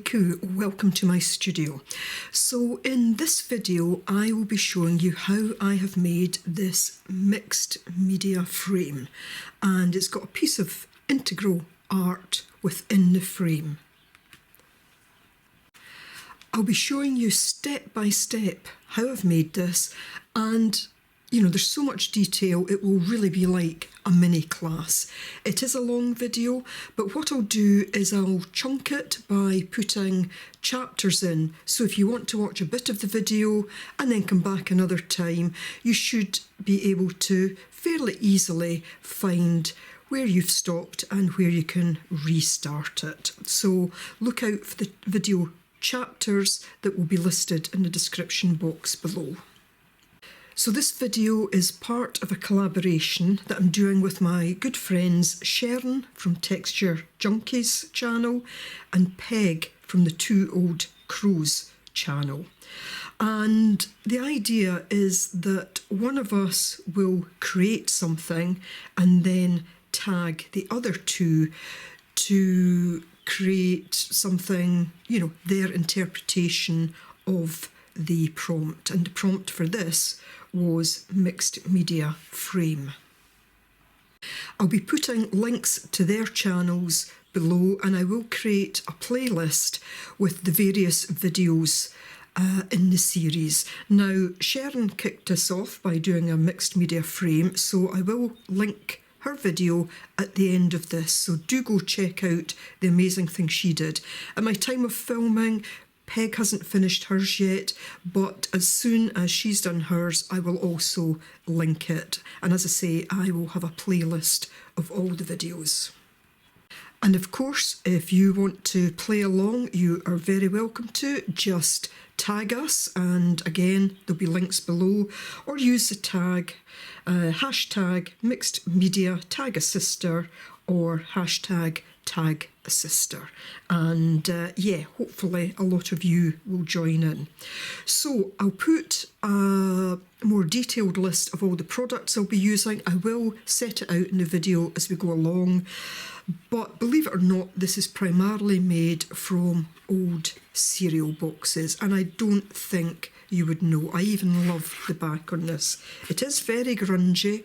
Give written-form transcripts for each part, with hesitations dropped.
Haiku, welcome to my studio. So in this video I will be showing you how I have made this mixed media frame, and it's got a piece of integral art within the frame. I'll be showing you step by step how I've made this, and there's so much detail, it will really be like a mini class. It is a long video, but what I'll do is I'll chunk it by putting chapters in. So if you want to watch a bit of the video and then come back another time, you should be able to fairly easily find where you've stopped and where you can restart it. So look out for the video chapters that will be listed in the description box below. So this video is part of a collaboration that I'm doing with my good friends Sharon from Texture Junkies channel and Peg from the Two Old Crows channel. And the idea is that one of us will create something and then tag the other two to create something, their interpretation of the prompt. And the prompt for this was mixed media frame. I'll be putting links to their channels below, and I will create a playlist with the various videos in the series. Now, Sharon kicked us off by doing a mixed media frame, so I will link her video at the end of this, so do go check out the amazing thing she did. At my time of filming, Peg hasn't finished hers yet, but as soon as she's done hers, I will also link it. And as I say, I will have a playlist of all the videos. And of course, if you want to play along, you are very welcome to. Just tag us, and again, there'll be links below, or use the tag, hashtag mixed media tag a sister, or hashtag tag a sister, and hopefully a lot of you will join in. So I'll put a more detailed list of all the products I'll be using. I will set it out in the video as we go along, but believe it or not, this is primarily made from old cereal boxes, and I don't think you would know. I even love the back on this. It is very grungy.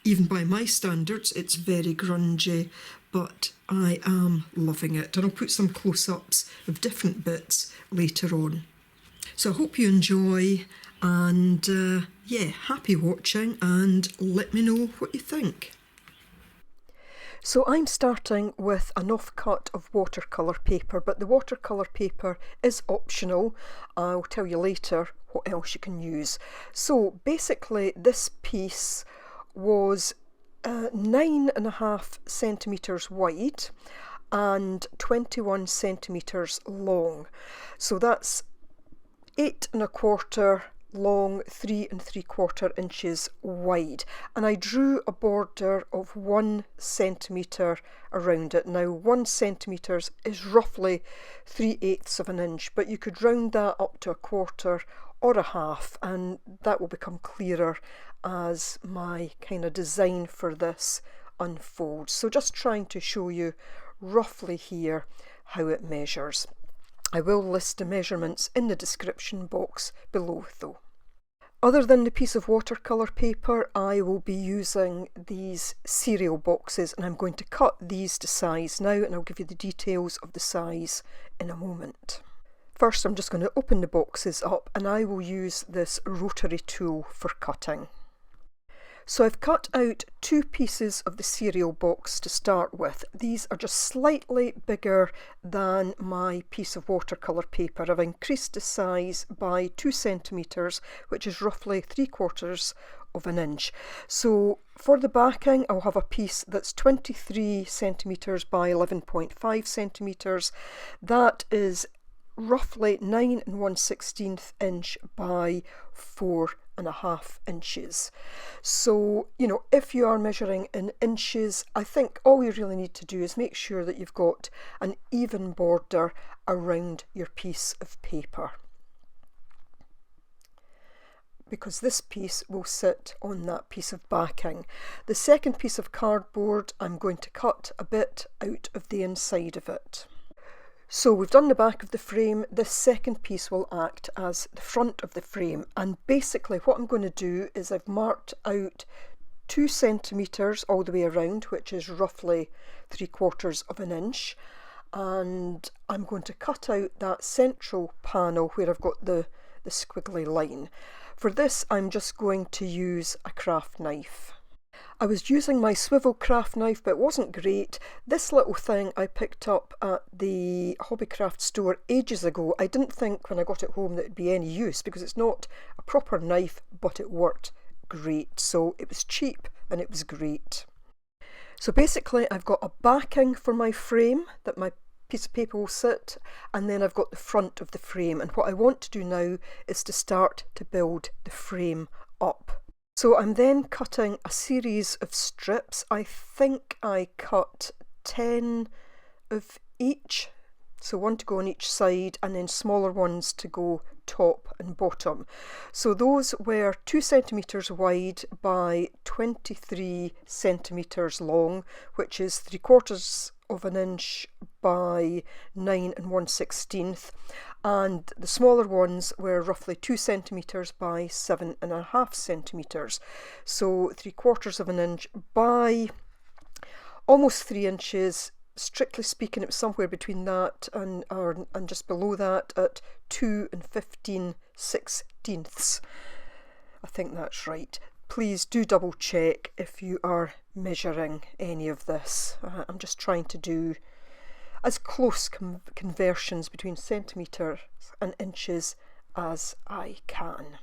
Even by my standards, it's very grungy, but I am loving it. And I'll put some close-ups of different bits later on. So I hope you enjoy, and happy watching, and let me know what you think. So I'm starting with an offcut of watercolour paper, but the watercolour paper is optional. I'll tell you later what else you can use. So basically this piece was 9.5 centimetres wide and 21 centimetres long. So that's 8.25 long, 3 3/4 inches wide. And I drew a border of 1 centimetre around it. Now 1 centimetre is roughly 3/8 of an inch, but you could round that up to 1/4 or a half, and that will become clearer as my kind of design for this unfolds. So just trying to show you roughly here how it measures. I will list the measurements in the description box below though. Other than the piece of watercolour paper, I will be using these cereal boxes, and I'm going to cut these to size now, and I'll give you the details of the size in a moment. First, I'm just going to open the boxes up, and I will use this rotary tool for cutting. So I've cut out 2 pieces of the cereal box to start with. These are just slightly bigger than my piece of watercolour paper. I've increased the size by 2 centimetres, which is roughly 3/4 of an inch. So for the backing, I'll have a piece that's 23 centimetres by 11.5 centimetres. That is roughly 9 1/16 inch by 4.5 inches. So, if you are measuring in inches, I think all you really need to do is make sure that you've got an even border around your piece of paper, because this piece will sit on that piece of backing. The second piece of cardboard, I'm going to cut a bit out of the inside of it. So we've done the back of the frame. This second piece will act as the front of the frame, and basically what I'm going to do is I've marked out 2 centimetres all the way around, which is roughly 3/4 of an inch, and I'm going to cut out that central panel where I've got the squiggly line. For this I'm just going to use a craft knife. I was using my swivel craft knife, but it wasn't great. This little thing I picked up at the Hobbycraft store ages ago. I didn't think when I got it home that it'd be any use because it's not a proper knife, but it worked great. So it was cheap and it was great. So basically I've got a backing for my frame that my piece of paper will sit, and then I've got the front of the frame, and what I want to do now is to start to build the frame up. So I'm then cutting a series of strips. I think I cut 10 of each, so one to go on each side and then smaller ones to go top and bottom. So those were 2 centimetres wide by 23 centimetres long, which is 3/4 of an inch by 9 1/16, and the smaller ones were roughly 2 centimetres by 7.5 centimetres. So 3/4 of an inch by almost 3 inches. Strictly speaking, it was somewhere between that and just below that at 2 15/16. I think that's right. Please do double check if you are measuring any of this. I'm just trying to do as close conversions between centimetres and inches as I can.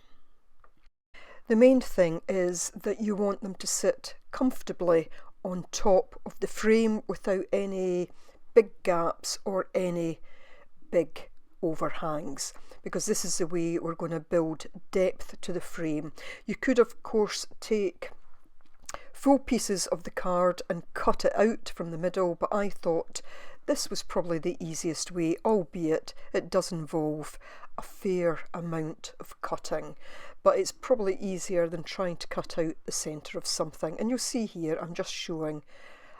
The main thing is that you want them to sit comfortably on top of the frame without any big gaps or any big overhangs, because this is the way we're going to build depth to the frame. You could of course take full pieces of the card and cut it out from the middle, but I thought this was probably the easiest way, albeit it does involve a fair amount of cutting, but it's probably easier than trying to cut out the centre of something. And you'll see here I'm just showing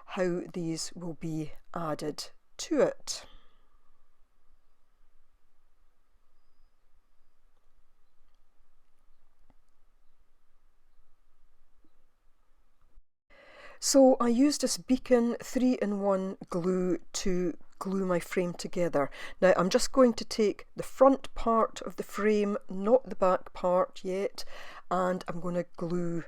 how these will be added to it. So I used this Beacon 3-in-1 glue to glue my frame together. Now I'm just going to take the front part of the frame, not the back part yet, and I'm going to glue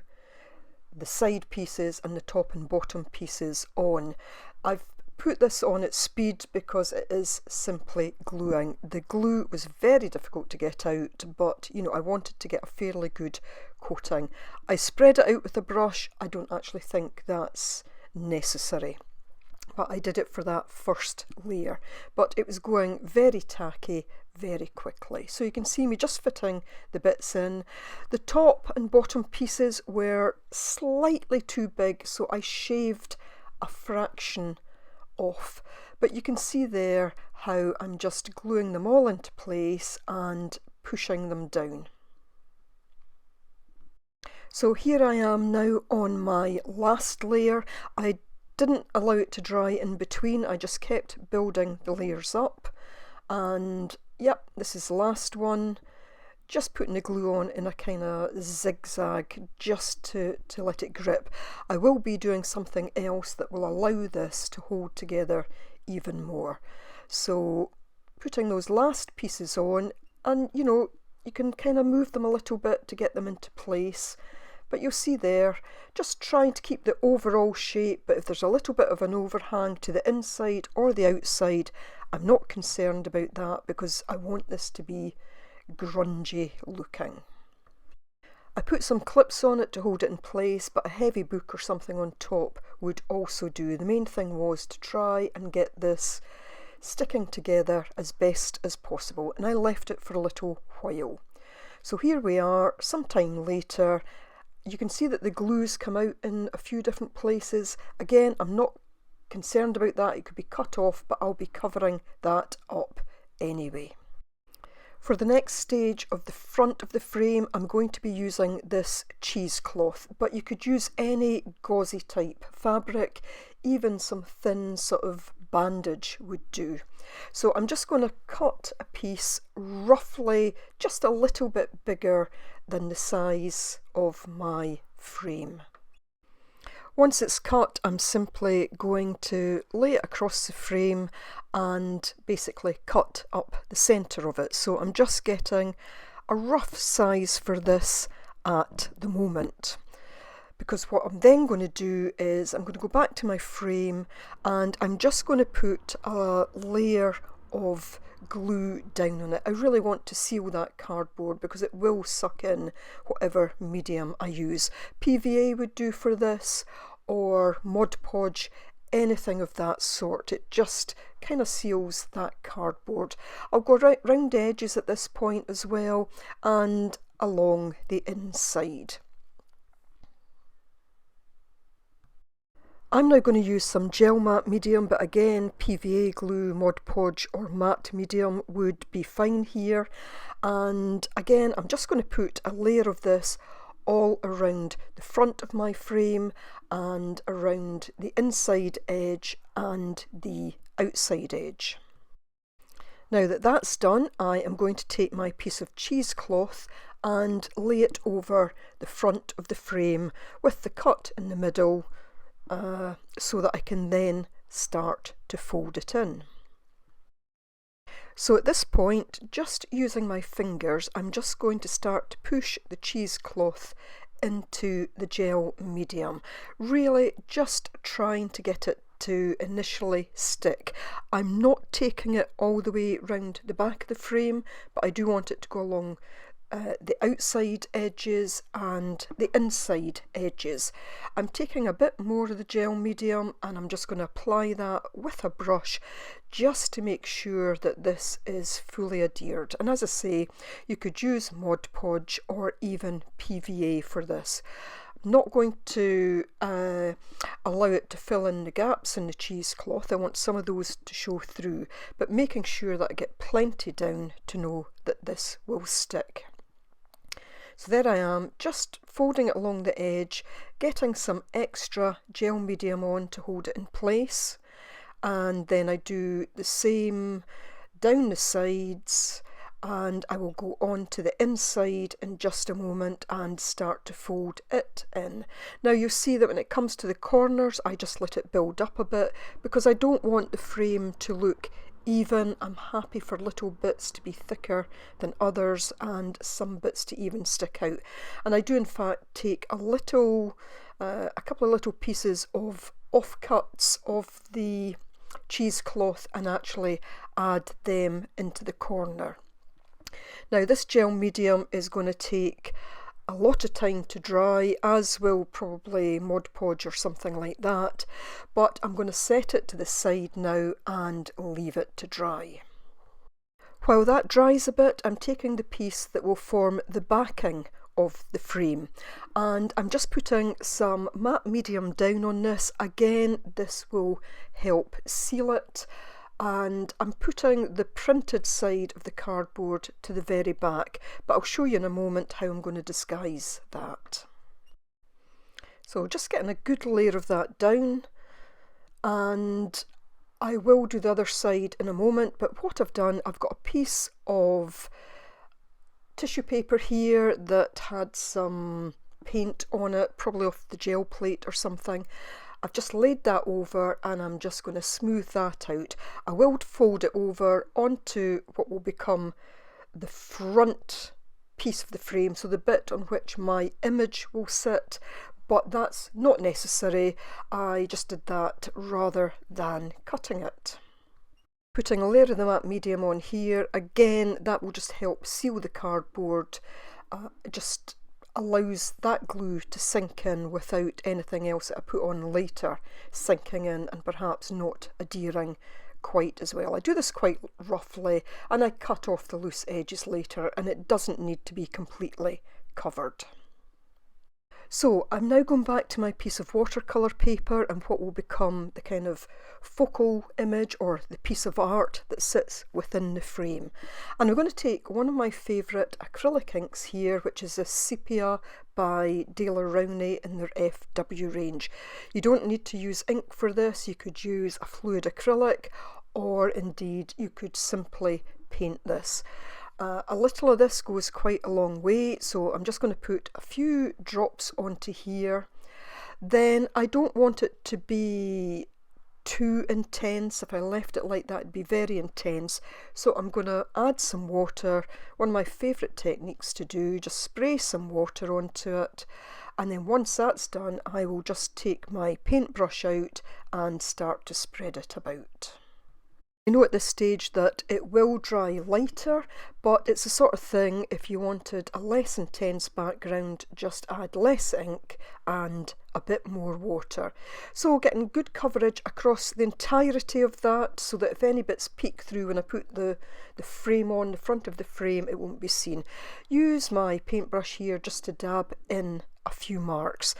the side pieces and the top and bottom pieces on. I've put this on at speed because it is simply gluing. The glue was very difficult to get out, but you know, I wanted to get a fairly good coating. I spread it out with a brush. I don't actually think that's necessary, but I did it for that first layer. But it was going very tacky very quickly. So you can see me just fitting the bits in. The top and bottom pieces were slightly too big, so I shaved a fraction off, but you can see there how I'm just gluing them all into place and pushing them down. So here I am now on my last layer. I didn't allow it to dry in between, I just kept building the layers up, and yep, this is the last one. Just putting the glue on in a kind of zigzag just to let it grip. I will be doing something else that will allow this to hold together even more. So putting those last pieces on, and you know, you can kind of move them a little bit to get them into place, but you'll see there, just trying to keep the overall shape, but if there's a little bit of an overhang to the inside or the outside, I'm not concerned about that because I want this to be grungy looking. I put some clips on it to hold it in place, but a heavy book or something on top would also do. The main thing was to try and get this sticking together as best as possible, and I left it for a little while. So here we are, some time later. You can see that the glue's come out in a few different places. Again, I'm not concerned about that, it could be cut off, but I'll be covering that up anyway. For the next stage of the front of the frame, I'm going to be using this cheesecloth, but you could use any gauzy type fabric, even some thin sort of bandage would do. So I'm just going to cut a piece roughly just a little bit bigger than the size of my frame. Once it's cut, I'm simply going to lay it across the frame and basically cut up the centre of it. So I'm just getting a rough size for this at the moment. Because what I'm then going to do is I'm going to go back to my frame and I'm just going to put a layer of glue down on it. I really want to seal that cardboard because it will suck in whatever medium I use. PVA would do for this, or Mod Podge, anything of that sort. It just kind of seals that cardboard. I'll go right round the edges at this point as well and along the inside. I'm now going to use some gel matte medium, but again, PVA glue, Mod Podge or matte medium would be fine here. And again, I'm just going to put a layer of this all around the front of my frame and around the inside edge and the outside edge. Now that that's done, I am going to take my piece of cheesecloth and lay it over the front of the frame with the cut in the middle, so that I can then start to fold it in. So at this point, just using my fingers, I'm just going to start to push the cheesecloth into the gel medium, really just trying to get it to initially stick. I'm not taking it all the way round the back of the frame, but I do want it to go along the outside edges and the inside edges. I'm taking a bit more of the gel medium and I'm just going to apply that with a brush just to make sure that this is fully adhered. And as I say, you could use Mod Podge or even PVA for this. I'm not going to allow it to fill in the gaps in the cheesecloth. I want some of those to show through, but making sure that I get plenty down to know that this will stick. So there I am, just folding it along the edge, getting some extra gel medium on to hold it in place, and then I do the same down the sides, and I will go on to the inside in just a moment and start to fold it in. Now you'll see that when it comes to the corners, I just let it build up a bit because I don't want the frame to look even. I'm happy for little bits to be thicker than others and some bits to even stick out. And I do in fact take a couple of little pieces of offcuts of the cheesecloth and actually add them into the corner. Now this gel medium is going to take a lot of time to dry, as will probably Mod Podge or something like that, but I'm going to set it to the side now and leave it to dry. While that dries a bit, I'm taking the piece that will form the backing of the frame and I'm just putting some matte medium down on this. Again, this will help seal it. And I'm putting the printed side of the cardboard to the very back, but I'll show you in a moment how I'm going to disguise that. So just getting a good layer of that down, and I will do the other side in a moment, but what I've done, I've got a piece of tissue paper here that had some paint on it, probably off the gel plate or something. I've just laid that over and I'm just going to smooth that out. I will fold it over onto what will become the front piece of the frame, so the bit on which my image will sit, but that's not necessary. I just did that rather than cutting it. Putting a layer of the matte medium on here, again, that will just help seal the cardboard. Just allows that glue to sink in without anything else that I put on later sinking in and perhaps not adhering quite as well. I do this quite roughly and I cut off the loose edges later, and it doesn't need to be completely covered. So I'm now going back to my piece of watercolour paper and what will become the kind of focal image or the piece of art that sits within the frame. And I'm going to take one of my favourite acrylic inks here, which is a Sepia by Daler Rowney in their FW range. You don't need to use ink for this, you could use a fluid acrylic, or indeed you could simply paint this. A little of this goes quite a long way, so I'm just going to put a few drops onto here. Then I don't want it to be too intense. If I left it like that, it'd be very intense. So I'm going to add some water, one of my favourite techniques to do, just spray some water onto it. And then once that's done, I will just take my paintbrush out and start to spread it about. I know at this stage that it will dry lighter, but it's the sort of thing, if you wanted a less intense background, just add less ink and a bit more water. So getting good coverage across the entirety of that, so that if any bits peek through when I put the frame on, the front of the frame, it won't be seen. Use my paintbrush here just to dab in a few marks.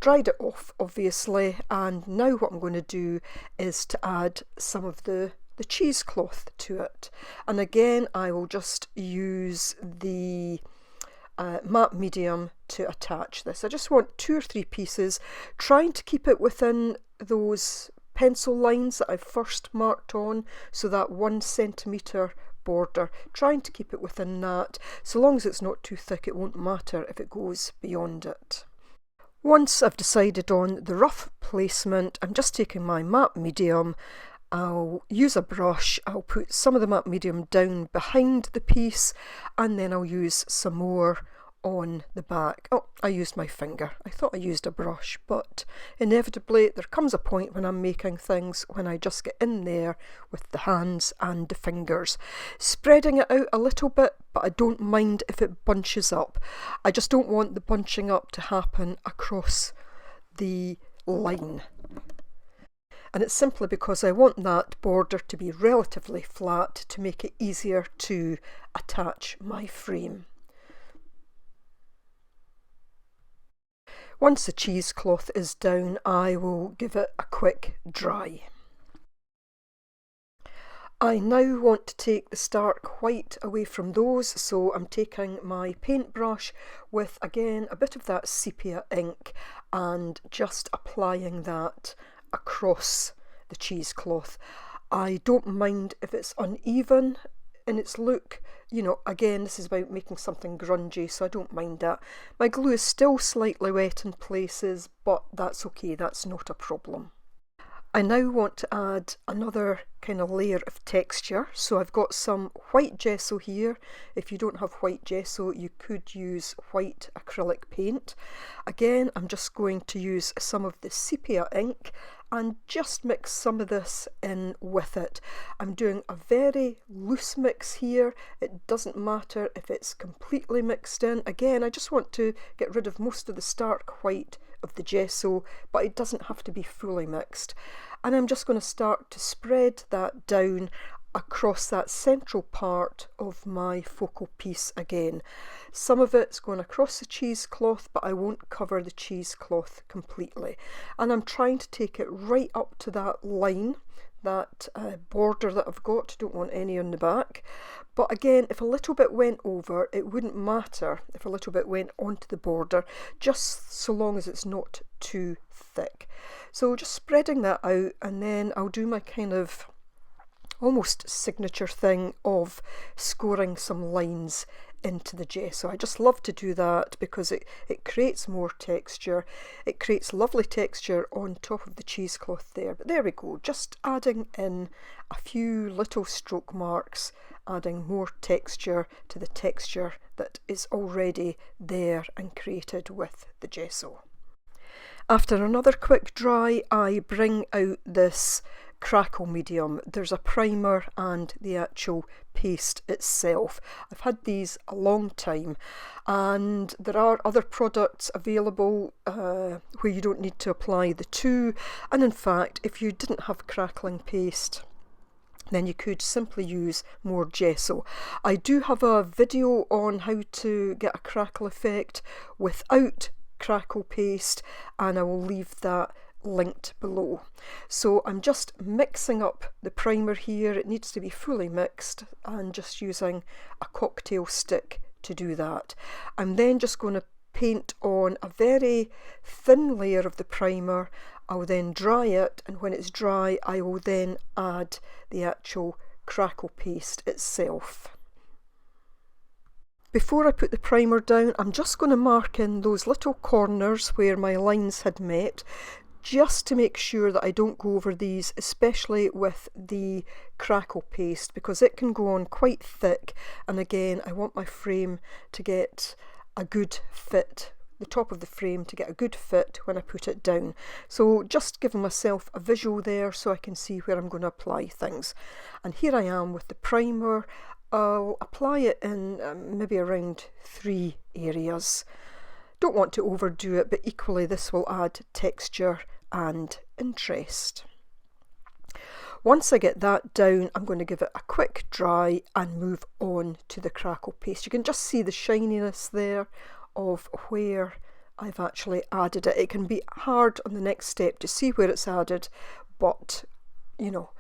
Dried it off obviously, and now what I'm going to do is to add some of the cheesecloth to it. And again, I will just use the matte medium to attach this. I just want 2 or 3 pieces, trying to keep it within those pencil lines that I've first marked on, so that 1 centimetre border, trying to keep it within that. So long as it's not too thick, it won't matter if it goes beyond it. Once I've decided on the rough placement, I'm just taking my matte medium. I'll use a brush, I'll put some of the matte medium down behind the piece, and then I'll use some more on the back. Oh, I used my finger. I thought I used a brush, but inevitably there comes a point when I'm making things when I just get in there with the hands and the fingers. Spreading it out a little bit, but I don't mind if it bunches up. I just don't want the bunching up to happen across the line. And it's simply because I want that border to be relatively flat to make it easier to attach my frame. Once the cheesecloth is down, I will give it a quick dry. I now want to take the stark white away from those, so I'm taking my paintbrush with again a bit of that sepia ink and just applying that across the cheesecloth. I don't mind if it's uneven in its look. You know, again, this is about making something grungy, so I don't mind that. My glue is still slightly wet in places, but that's okay, that's not a problem. I now want to add another kind of layer of texture, so I've got some white gesso here. If you don't have white gesso, you could use white acrylic paint. Again, I'm just going to use some of the sepia ink and just mix some of this in with it. I'm doing a very loose mix here. It doesn't matter if it's completely mixed in. Again, I just want to get rid of most of the stark white of the gesso, but it doesn't have to be fully mixed. And I'm just going to start to spread that down across that central part of my focal piece again. Some of it's going across the cheesecloth, but I won't cover the cheesecloth completely. And I'm trying to take it right up to that line, that border that I've got. Don't want any on the back. But again, if a little bit went over, it wouldn't matter if a little bit went onto the border, just so long as it's not too thick. So just spreading that out, and then I'll do my kind of almost signature thing of scoring some lines into the gesso. I just love to do that because it creates more texture. It creates lovely texture on top of the cheesecloth there. But there we go, just adding in a few little stroke marks, adding more texture to the texture that is already there and created with the gesso. After another quick dry, I bring out this Crackle medium. There's a primer and the actual paste itself. I've had these a long time, and there are other products available where you don't need to apply the two. And in fact, if you didn't have crackling paste, then you could simply use more gesso. I do have a video on how to get a crackle effect without Crackle Paste, and I will leave that linked below. So I'm just mixing up the primer here. It needs to be fully mixed, and just using a cocktail stick to do that. I'm then just going to paint on a very thin layer of the primer. I'll then dry it, and when it's dry I will then add the actual Crackle Paste itself. Before I put the primer down, I'm just going to mark in those little corners where my lines had met, just to make sure that I don't go over these, especially with the Crackle Paste, because it can go on quite thick, and again I want my frame to get a good fit, the top of the frame to get a good fit when I put it down. So just giving myself a visual there so I can see where I'm going to apply things. And here I am with the primer. I'll apply it in maybe around 3 areas. Don't want to overdo it, but equally this will add texture and interest. Once I get that down, I'm going to give it a quick dry and move on to the Crackle Paste. You can just see the shininess there of where I've actually added it. It can be hard on the next step to see where it's added, but you know,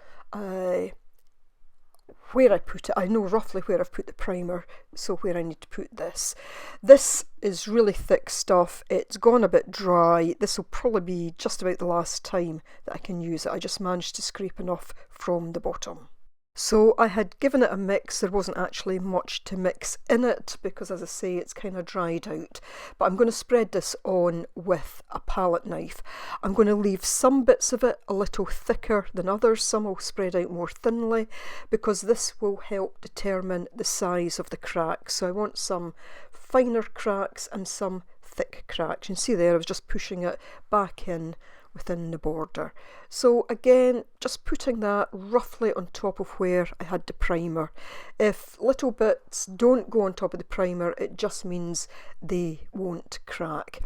where I put it, I know roughly where I've put the primer, so where I need to put this. This is really thick stuff. It's gone a bit dry. This will probably be just about the last time that I can use it. I just managed to scrape enough from the bottom. So I had given it a mix. There wasn't actually much to mix in it because, as I say, it's kind of dried out. But I'm going to spread this on with a palette knife. I'm going to leave some bits of it a little thicker than others. Some will spread out more thinly because this will help determine the size of the cracks. So I want some finer cracks and some thick cracks. You can see there I was just pushing it back in within the border. So again, just putting that roughly on top of where I had the primer. If little bits don't go on top of the primer, it just means they won't crack.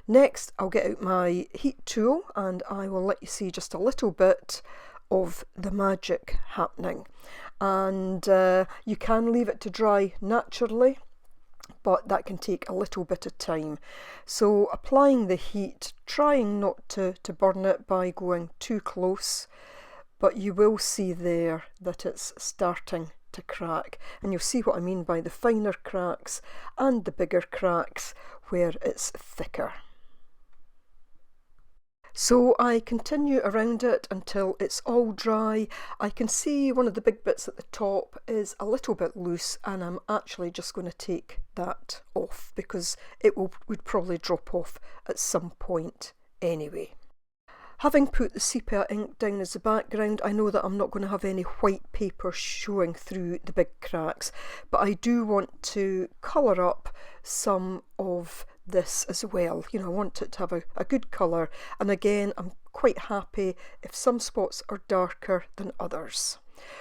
Next, I'll get out my heat tool and I will let you see just a little bit of the magic happening. And you can leave it to dry naturally, but that can take a little bit of time. So applying the heat, trying not to burn it by going too close, but you will see there that it's starting to crack, and you'll see what I mean by the finer cracks and the bigger cracks where it's thicker. So I continue around it until it's all dry. I can see one of the big bits at the top is a little bit loose, and I'm actually just going to take that off because it would probably drop off at some point anyway. Having put the sepia ink down as the background, I know that I'm not going to have any white paper showing through the big cracks, but I do want to colour up some of this as well. You know, I want it to have a good colour, and again I'm quite happy if some spots are darker than others.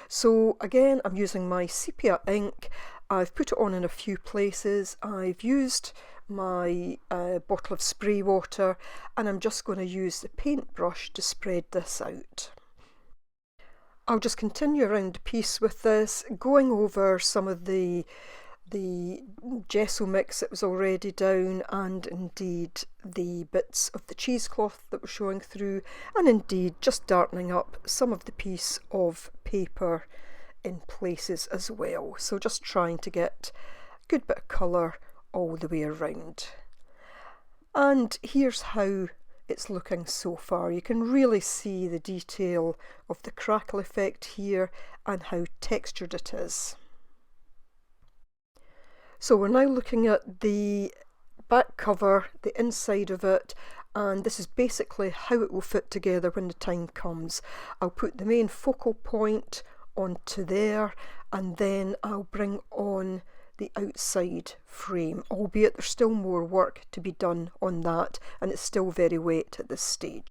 So again, I'm using my sepia ink. I've put it on in a few places. I've used my bottle of spray water, and I'm just going to use the paintbrush to spread this out. I'll just continue around the piece with this, going over some of the gesso mix that was already down, and indeed the bits of the cheesecloth that were showing through, and indeed just darkening up some of the piece of paper in places as well. So just trying to get a good bit of colour all the way around. And here's how it's looking so far. You can really see the detail of the crackle effect here and how textured it is. So we're now looking at the back cover, the inside of it, and this is basically how it will fit together when the time comes. I'll put the main focal point onto there, and then I'll bring on the outside frame, albeit there's still more work to be done on that, and it's still very wet at this stage.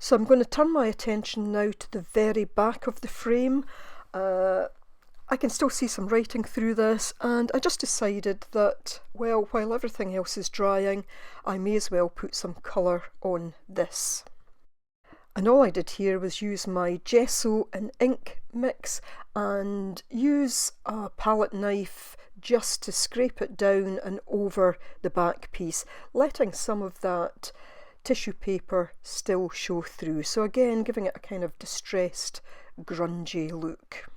So I'm going to turn my attention now to the very back of the frame. I can still see some writing through this, and I just decided that, well, while everything else is drying, I may as well put some colour on this. And all I did here was use my gesso and ink mix and use a palette knife just to scrape it down and over the back piece, letting some of that tissue paper still show through. So again, giving it a kind of distressed, grungy look.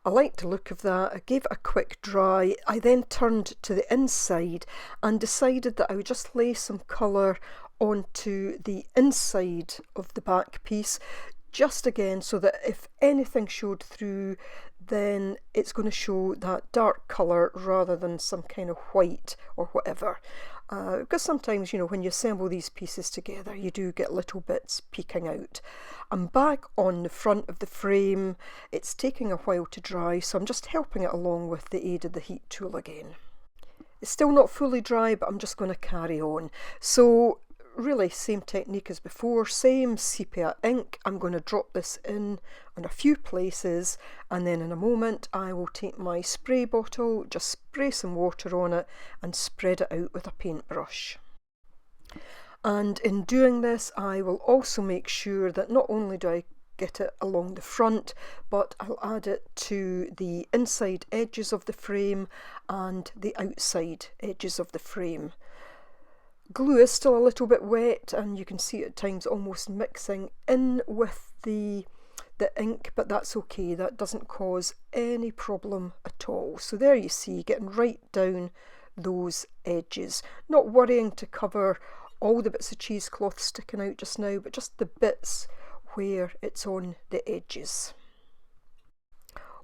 I liked the look of that. I gave it a quick dry. I then turned to the inside and decided that I would just lay some colour onto the inside of the back piece, just again so that if anything showed through, then it's going to show that dark colour rather than some kind of white or whatever. Because sometimes, you know, when you assemble these pieces together, you do get little bits peeking out. I'm back on the front of the frame. It's taking a while to dry, so I'm just helping it along with the aid of the heat tool again. It's still not fully dry, but I'm just going to carry on. So really same technique as before, same sepia ink. I'm going to drop this in a few places, and then in a moment I will take my spray bottle, just spray some water on it and spread it out with a paintbrush. And in doing this, I will also make sure that not only do I get it along the front, but I'll add it to the inside edges of the frame and the outside edges of the frame. Glue is still a little bit wet, and you can see at times almost mixing in with the ink, but that's okay. That doesn't cause any problem at all. So there you see, getting right down those edges. Not worrying to cover all the bits of cheesecloth sticking out just now, but just the bits where it's on the edges.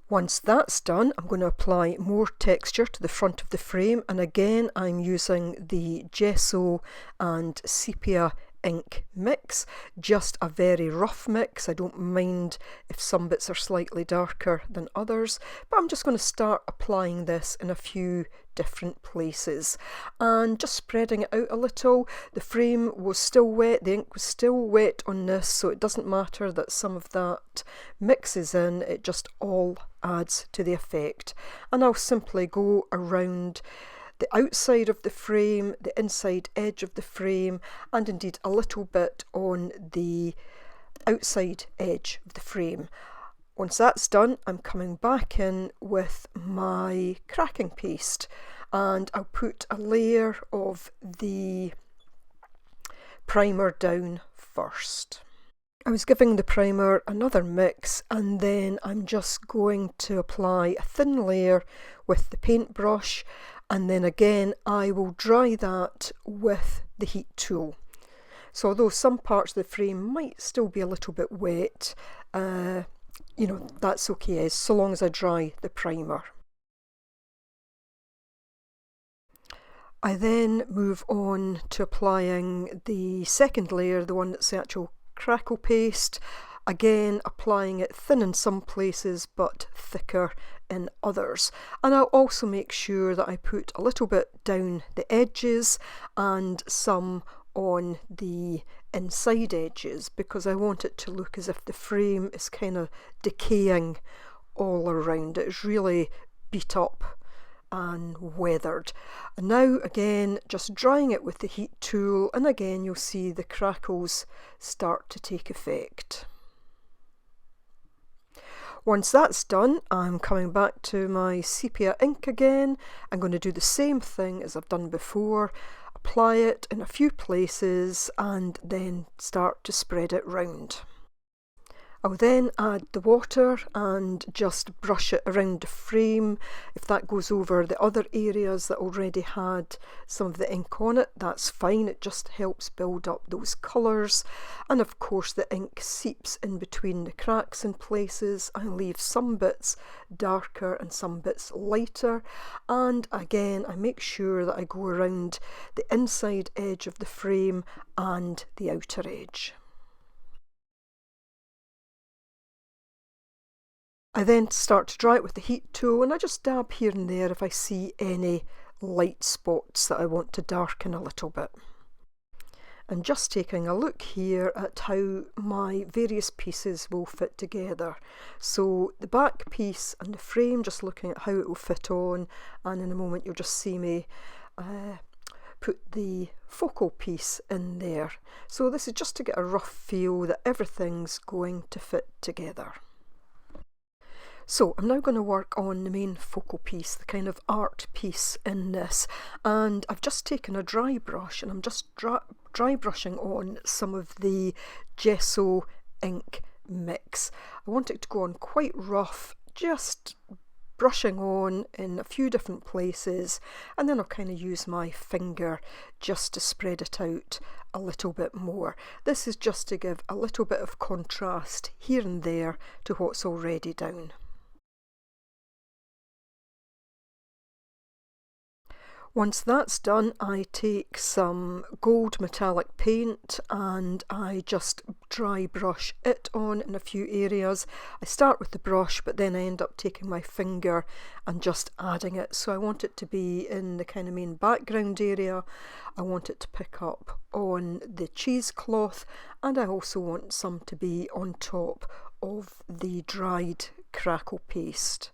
Once that's done, I'm going to apply more texture to the front of the frame, and again I'm using the gesso and sepia ink mix, just a very rough mix. I don't mind if some bits are slightly darker than others, but I'm just going to start applying this in a few different places and just spreading it out a little. The frame was still wet, the ink was still wet on this, so it doesn't matter that some of that mixes in, it just all adds to the effect. And I'll simply go around the outside of the frame, the inside edge of the frame, and indeed a little bit on the outside edge of the frame. Once that's done, I'm coming back in with my cracking paste, and I'll put a layer of the primer down first. I was giving the primer another mix, and then I'm just going to apply a thin layer with the paintbrush, and then again I will dry that with the heat tool. So although some parts of the frame might still be a little bit wet, you know, that's okay, so long as I dry the primer. I then move on to applying the second layer, the one that's the actual crackle paste, again applying it thin in some places but thicker in others. And I'll also make sure that I put a little bit down the edges and some on the inside edges, because I want it to look as if the frame is kind of decaying all around. It's really beat up and weathered. And now again just drying it with the heat tool, and again you'll see the crackles start to take effect. Once that's done, I'm coming back to my sepia ink again. I'm going to do the same thing as I've done before, apply it in a few places and then start to spread it round. I'll then add the water and just brush it around the frame. If that goes over the other areas that already had some of the ink on it, that's fine. It just helps build up those colours. And of course the ink seeps in between the cracks in places. I leave some bits darker and some bits lighter. And again, I make sure that I go around the inside edge of the frame and the outer edge. I then start to dry it with the heat tool, and I just dab here and there if I see any light spots that I want to darken a little bit. And just taking a look here at how my various pieces will fit together. So the back piece and the frame, just looking at how it will fit on, and in a moment you'll just see me put the focal piece in there. So this is just to get a rough feel that everything's going to fit together. So I'm now going to work on the main focal piece, the kind of art piece in this, and I've just taken a dry brush and I'm just dry brushing on some of the Gesso ink mix. I want it to go on quite rough, just brushing on in a few different places, and then I'll kind of use my finger just to spread it out a little bit more. This is just to give a little bit of contrast here and there to what's already down. Once that's done, I take some gold metallic paint and I just dry brush it on in a few areas. I start with the brush, but then I end up taking my finger and just adding it. So I want it to be in the kind of main background area. I want it to pick up on the cheesecloth, and I also want some to be on top of the dried crackle paste.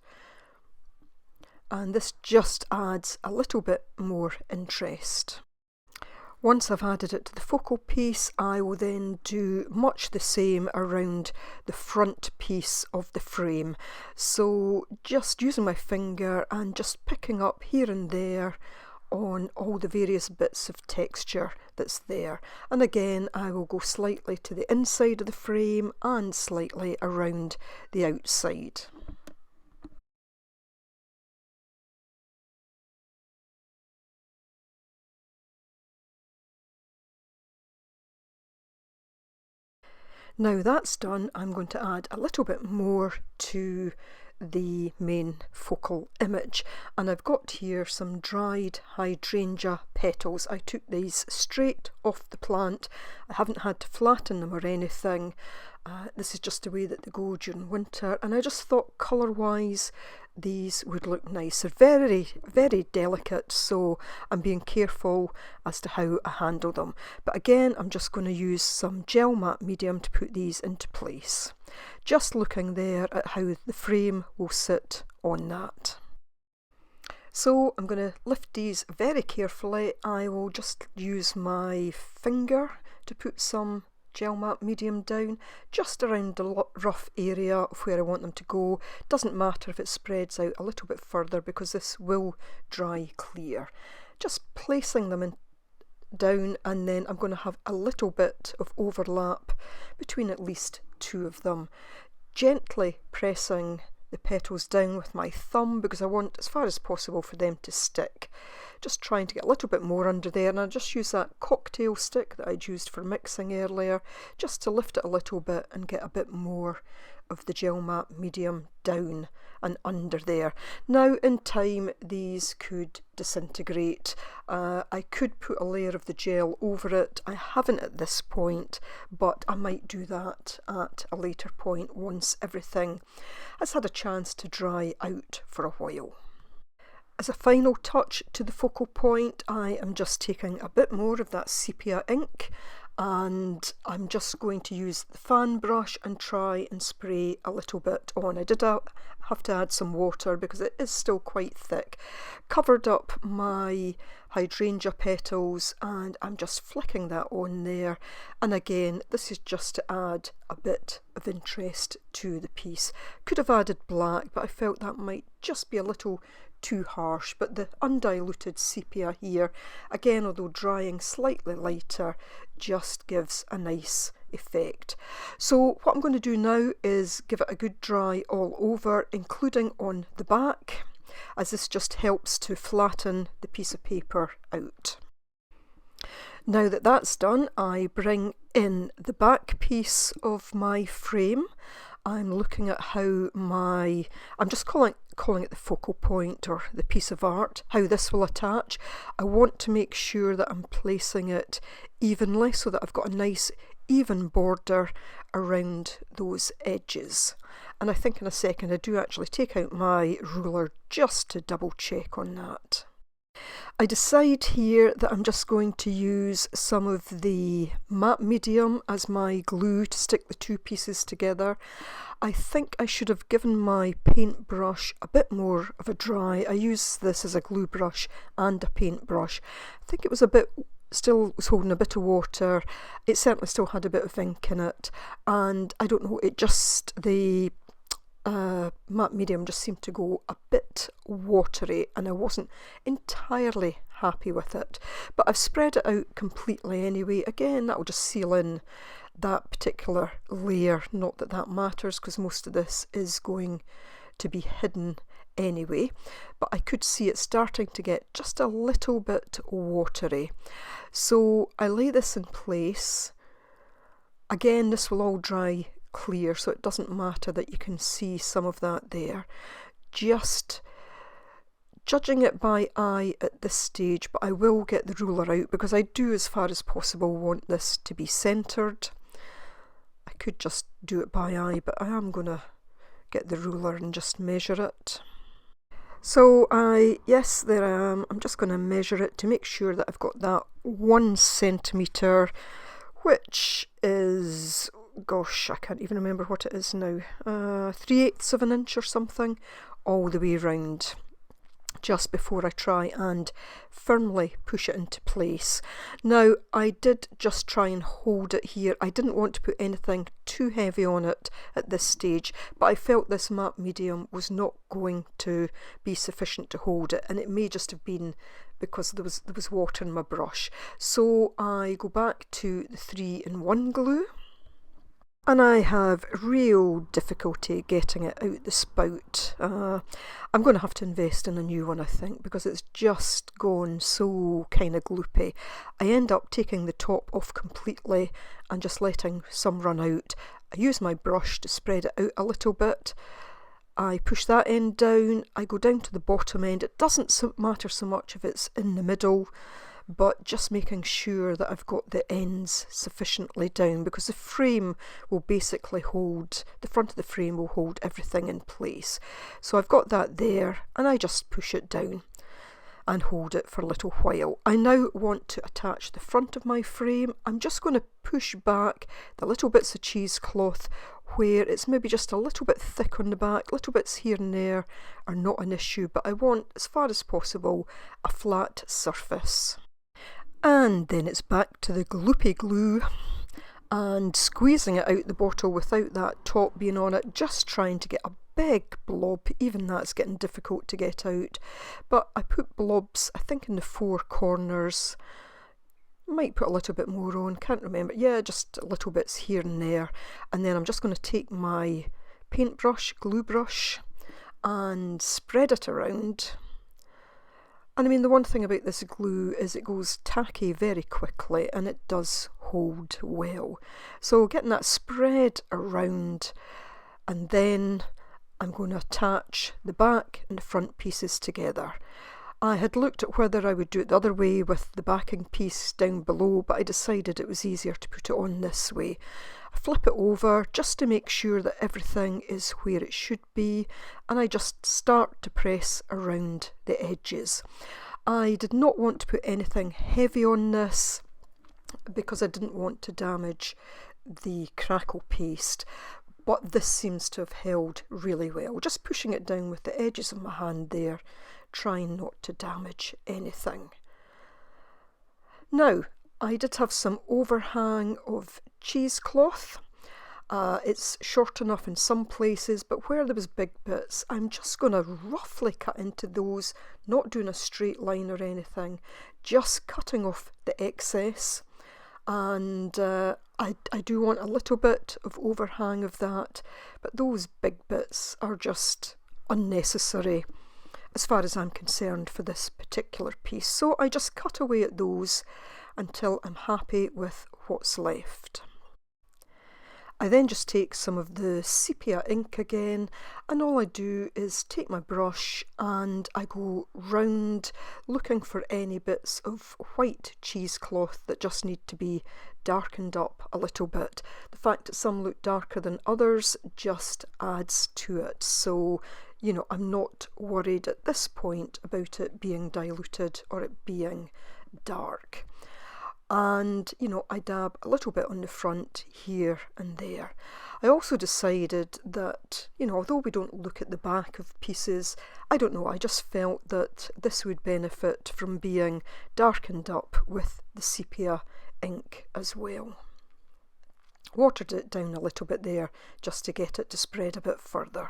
And this just adds a little bit more interest. Once I've added it to the focal piece, I will then do much the same around the front piece of the frame. So just using my finger and just picking up here and there on all the various bits of texture that's there. And again, I will go slightly to the inside of the frame and slightly around the outside. Now that's done, I'm going to add a little bit more to the main focal image, and I've got here some dried hydrangea petals. I took these straight off the plant. I haven't had to flatten them or anything. This is just the way that they go during winter, and I just thought colour wise these would look nice. They're very, very delicate, so I'm being careful as to how I handle them. But again, I'm just going to use some gel matte medium to put these into place. Just looking there at how the frame will sit on that. So I'm going to lift these very carefully. I will just use my finger to put some gel matte medium down just around the rough area of where I want them to go. Doesn't matter if it spreads out a little bit further because this will dry clear. Just placing them down, and then I'm going to have a little bit of overlap between at least two of them. Gently pressing the petals down with my thumb because I want as far as possible for them to stick. Just trying to get a little bit more under there, and I just use that cocktail stick that I'd used for mixing earlier just to lift it a little bit and get a bit more of the gel matte medium down and under there. Now in time these could disintegrate. I could put a layer of the gel over it. I haven't at this point, but I might do that at a later point once everything has had a chance to dry out for a while. As a final touch to the focal point, I am just taking a bit more of that sepia ink, and I'm just going to use the fan brush and try and spray a little bit on. I did have to add some water because it is still quite thick. Covered up my hydrangea petals and I'm just flicking that on there, and again this is just to add a bit of interest to the piece. Could have added black, but I felt that might just be a little too harsh, but the undiluted sepia here, again although drying slightly lighter, just gives a nice effect. So what I'm going to do now is give it a good dry all over, including on the back, as this just helps to flatten the piece of paper out. Now that that's done, I bring in the back piece of my frame. I'm looking at how I'm just calling it the focal point or the piece of art, how this will attach. I want to make sure that I'm placing it evenly so that I've got a nice even border around those edges. And I think in a second I do actually take out my ruler just to double check on that. I decide here that I'm just going to use some of the matte medium as my glue to stick the two pieces together. I think I should have given my paintbrush a bit more of a dry. I use this as a glue brush and a paintbrush. I think it was still was holding a bit of water. It certainly still had a bit of ink in it, and I don't know, the matte medium just seemed to go a bit watery and I wasn't entirely happy with it, but I've spread it out completely anyway. Again, that will just seal in that particular layer, not that that matters because most of this is going to be hidden anyway, but I could see it starting to get just a little bit watery. So I lay this in place. Again, this will all dry clear, so it doesn't matter that you can see some of that there. Just judging it by eye at this stage, but I will get the ruler out because I do, as far as possible, want this to be centred. I could just do it by eye, but I am going to get the ruler and just measure it. So yes, there I am. I'm just going to measure it to make sure that I've got that 1 centimetre, which is, gosh, I can't even remember what it is now, 3/8 of an inch or something, all the way round, just before I try and firmly push it into place. Now, I did just try and hold it here. I didn't want to put anything too heavy on it at this stage, but I felt this matte medium was not going to be sufficient to hold it, and it may just have been because there was water in my brush. So I go back to the 3-in-1 glue, and I have real difficulty getting it out the spout. I'm going to have to invest in a new one, I think, because it's just gone so kind of gloopy. I end up taking the top off completely and just letting some run out. I use my brush to spread it out a little bit. I push that end down, I go down to the bottom end. It doesn't matter so much if it's in the middle, but just making sure that I've got the ends sufficiently down, because the frame will basically hold, the front of the frame will hold everything in place. So I've got that there, and I just push it down and hold it for a little while. I now want to attach the front of my frame. I'm just going to push back the little bits of cheesecloth where it's maybe just a little bit thick on the back. Little bits here and there are not an issue, but I want, as far as possible, a flat surface. And then it's back to the gloopy glue and squeezing it out the bottle without that top being on it, just trying to get a big blob. Even that's getting difficult to get out, but I put blobs, I think, in the 4 corners. Might put a little bit more on, can't remember. Yeah, just little bits here and there. And then I'm just going to take my paintbrush, glue brush, and spread it around. And I mean, the one thing about this glue is it goes tacky very quickly, and it does hold well. So getting that spread around, and then I'm going to attach the back and the front pieces together. I had looked at whether I would do it the other way with the backing piece down below, but I decided it was easier to put it on this way. I flip it over just to make sure that everything is where it should be, and I just start to press around the edges. I did not want to put anything heavy on this because I didn't want to damage the Crackle Paste, but this seems to have held really well. Just pushing it down with the edges of my hand there, trying not to damage anything. Now, I did have some overhang of cheesecloth. It's short enough in some places, but where there was big bits, I'm just going to roughly cut into those, not doing a straight line or anything, just cutting off the excess. And I do want a little bit of overhang of that, but those big bits are just unnecessary as far as I'm concerned for this particular piece. So I just cut away at those until I'm happy with what's left. I then just take some of the Sepia ink again, and all I do is take my brush and I go round looking for any bits of white cheesecloth that just need to be darkened up a little bit. The fact that some look darker than others just adds to it. So you know, I'm not worried at this point about it being diluted or it being dark. And, you know, I dab a little bit on the front here and there. I also decided that, you know, although we don't look at the back of pieces, I don't know, I just felt that this would benefit from being darkened up with the sepia ink as well. Watered it down a little bit there just to get it to spread a bit further.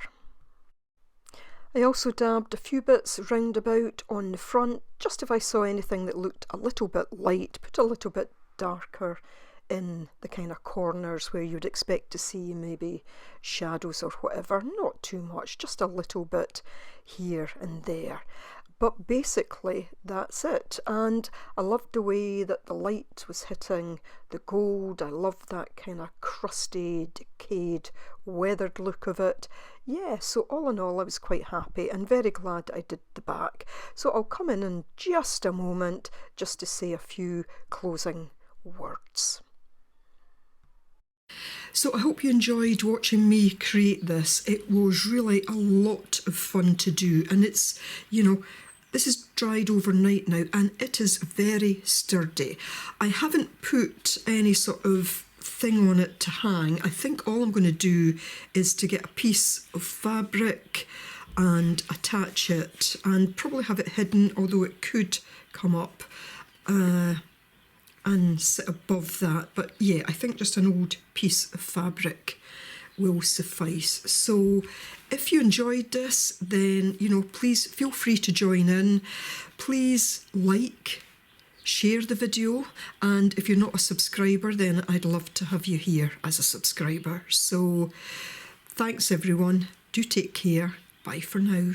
I also dabbed a few bits round about on the front, just if I saw anything that looked a little bit light, put a little bit darker in the kind of corners where you'd expect to see maybe shadows or whatever. Not too much, just a little bit here and there. But basically that's it, and I loved the way that the light was hitting the gold. I loved that kind of crusty, decayed, weathered look of it. Yeah, so all in all I was quite happy and very glad I did the back. So I'll come in just a moment just to say a few closing words. So I hope you enjoyed watching me create this. It was really a lot of fun to do, and it's, you know, this is dried overnight now and it is very sturdy. I haven't put any sort of thing on it to hang. I think all I'm going to do is to get a piece of fabric and attach it and probably have it hidden, although it could come up and sit above that. But yeah, I think just an old piece of fabric will suffice. So if you enjoyed this, then, you know, please feel free to join in. Please like, share the video, and if you're not a subscriber, then I'd love to have you here as a subscriber. So thanks everyone, do take care, bye for now.